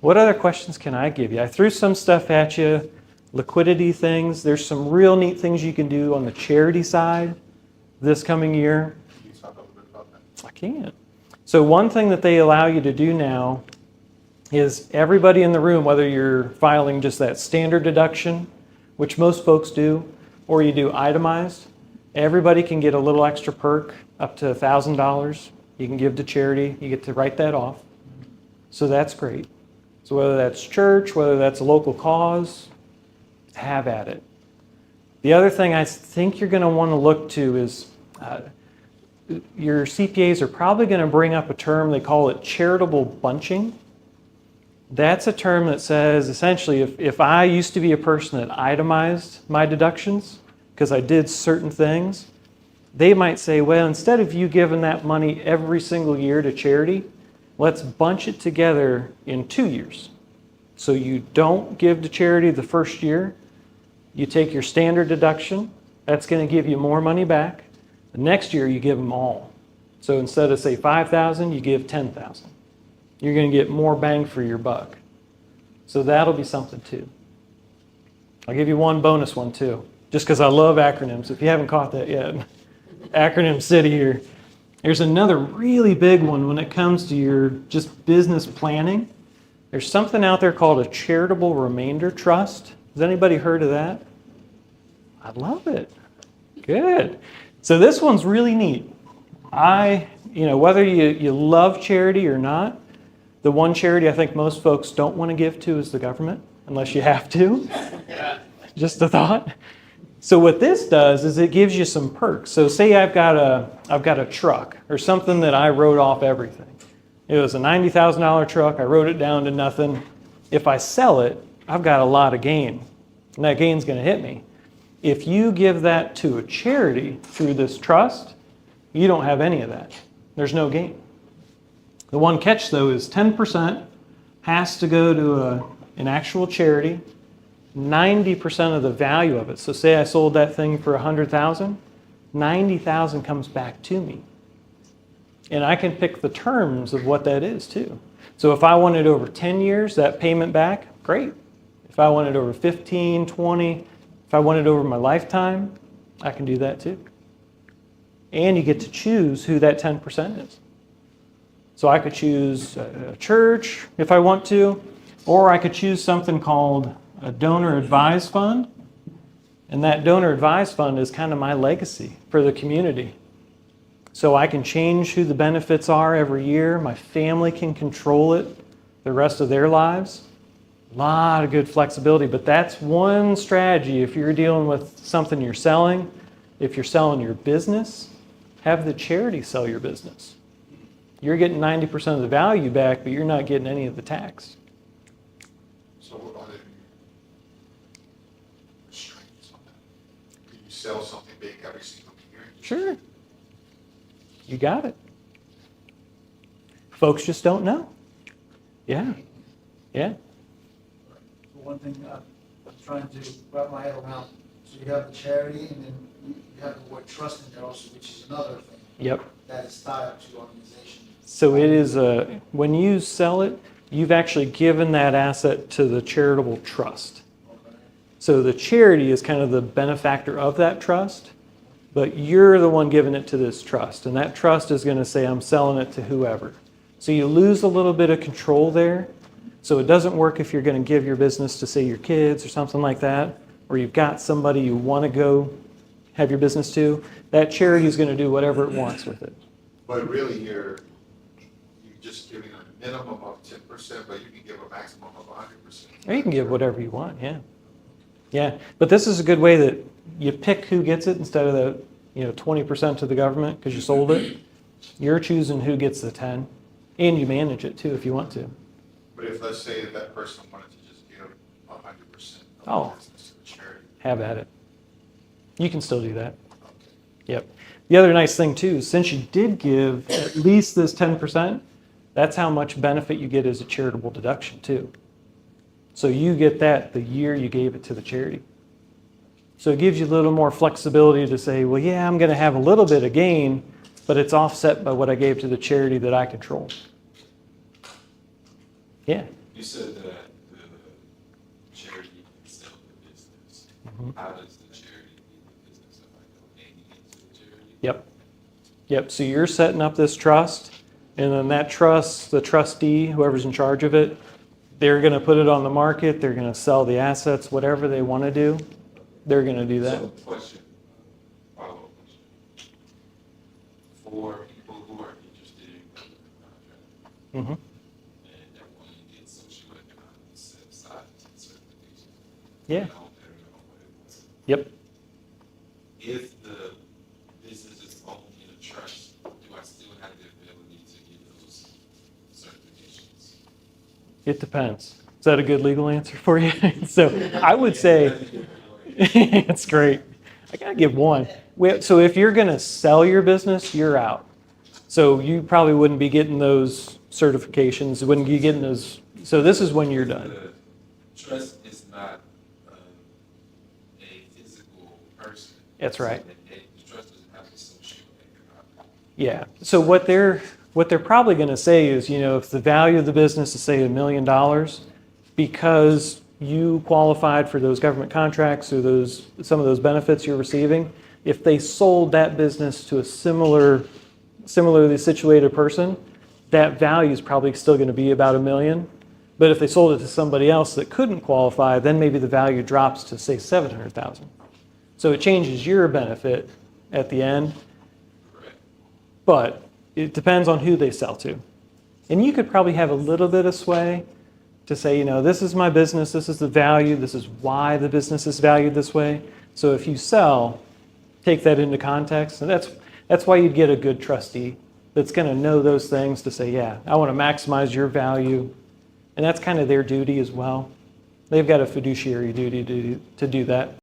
What other questions can I give you? I threw some stuff at you, liquidity things. There's some real neat things you can do on the charity side this coming year. Can you talk a little bit about that? I can. So one thing that they allow you to do now is everybody in the room, whether you're filing just that standard deduction, which most folks do, or you do itemized, everybody can get a little extra perk up to $1,000. You can give to charity. You get to write that off. So that's great. So whether that's church, whether that's a local cause, have at it. The other thing I think you're going to want to look to is your CPAs are probably going to bring up a term, they call it charitable bunching. That's a term that says essentially if I used to be a person that itemized my deductions because I did certain things, they might say, well, instead of you giving that money every single year to charity, let's bunch it together in 2 years. So you don't give to charity the first year. You take your standard deduction. That's going to give you more money back. The next year, you give them all. So instead of, say, $5,000, you give $10,000. You're going to get more bang for your buck. So that'll be something, too. I'll give you one bonus one, too, just because I love acronyms. If you haven't caught that yet, acronym city here. There's another really big one when it comes to your just business planning. There's something out there called a charitable remainder trust. Has anybody heard of that? I love it. Good. So this one's really neat. Whether you love charity or not, the one charity I think most folks don't want to give to is the government, unless you have to. Just a thought. So what this does is it gives you some perks. So say I've got a truck or something that I wrote off everything. It was a $90,000 truck. I wrote it down to nothing. If I sell it, I've got a lot of gain, and that gain's going to hit me. If you give that to a charity through this trust, you don't have any of that. There's no gain. The one catch, though, is 10% has to go to an actual charity. 90% of the value of it. So say I sold that thing for $100,000, $90,000 comes back to me. And I can pick the terms of what that is too. So if I wanted over 10 years, that payment back, great. If I wanted over 15, 20, if I wanted over my lifetime, I can do that too. And you get to choose who that 10% is. So I could choose a church if I want to, or I could choose something called a donor advised fund. And that donor advised fund is kind of my legacy for the community. So I can change who the benefits are every year. My family can control it the rest of their lives. A lot of good flexibility, but that's one strategy. If you're dealing with something you're selling, if you're selling your business, have the charity sell your business. You're getting 90% of the value back, but you're not getting any of the tax. So what are the restraints on that? Can you sell something big every single year? Sure. You got it. Folks just don't know. Yeah. Yeah. One thing I'm trying to wrap my head around, so you have the charity and then you have the word trust in there also, which is another thing. Yep. That is tied to the organization. So it is when you sell it, you've actually given that asset to the charitable trust. Okay. So the charity is kind of the benefactor of that trust, but you're the one giving it to this trust. And that trust is going to say, I'm selling it to whoever. So you lose a little bit of control there. So it doesn't work if you're going to give your business to, say, your kids or something like that, or you've got somebody you want to go have your business to. That charity is going to do whatever it wants with it. But really you're just giving a minimum of 10%, but you can give a maximum of 100%. Or you can give whatever you want, yeah. Yeah, but this is a good way that you pick who gets it instead of the 20% to the government because you sold it. You're choosing who gets the 10, and you manage it too if you want to. But if, let's say, that person wanted to just give 100% of Oh. the business to the charity. Have at it. You can still do that. Okay. Yep. The other nice thing too, is since you did give at least this 10%, that's how much benefit you get as a charitable deduction too. So you get that the year you gave it to the charity. So it gives you a little more flexibility to say, well, yeah, I'm going to have a little bit of gain, but it's offset by what I gave to the charity that I control. Yeah. You said that the charity can sell the business. Mhm. How does the charity need the business? Am I donating it to the charity? Yep. Yep. So you're setting up this trust, and then that trust, the trustee, whoever's in charge of it, they're going to put it on the market. They're going to sell the assets, whatever they want to do. They're going to do that. So, question, follow-up question. For people who are interested in government contract, hmm and that want to get socioeconomic set aside certification. Yeah. I don't know what it was. Yep. If the business is owned in a trust, do I still have the ability to get those certifications? It depends. Is that a good legal answer for you? So I would say it's great. I gotta give one. So if you're gonna sell your business, you're out. So you probably wouldn't be getting those certifications. Wouldn't be getting those. So this is when you're done. The trust is not a physical person. That's right. The trust doesn't have a socioeconomic. Yeah. So what they're probably going to say is, if the value of the business is say $1 million, because you qualified for those government contracts or some of those benefits you're receiving, if they sold that business to a similarly situated person, that value is probably still going to be about $1 million. But if they sold it to somebody else that couldn't qualify, then maybe the value drops to say $700,000. So it changes your benefit at the end, but it depends on who they sell to. And you could probably have a little bit of sway to say, this is my business, this is the value, this is why the business is valued this way. So if you sell, take that into context. And that's why you'd get a good trustee that's going to know those things to say, yeah, I want to maximize your value. And that's kind of their duty as well. They've got a fiduciary duty to do that.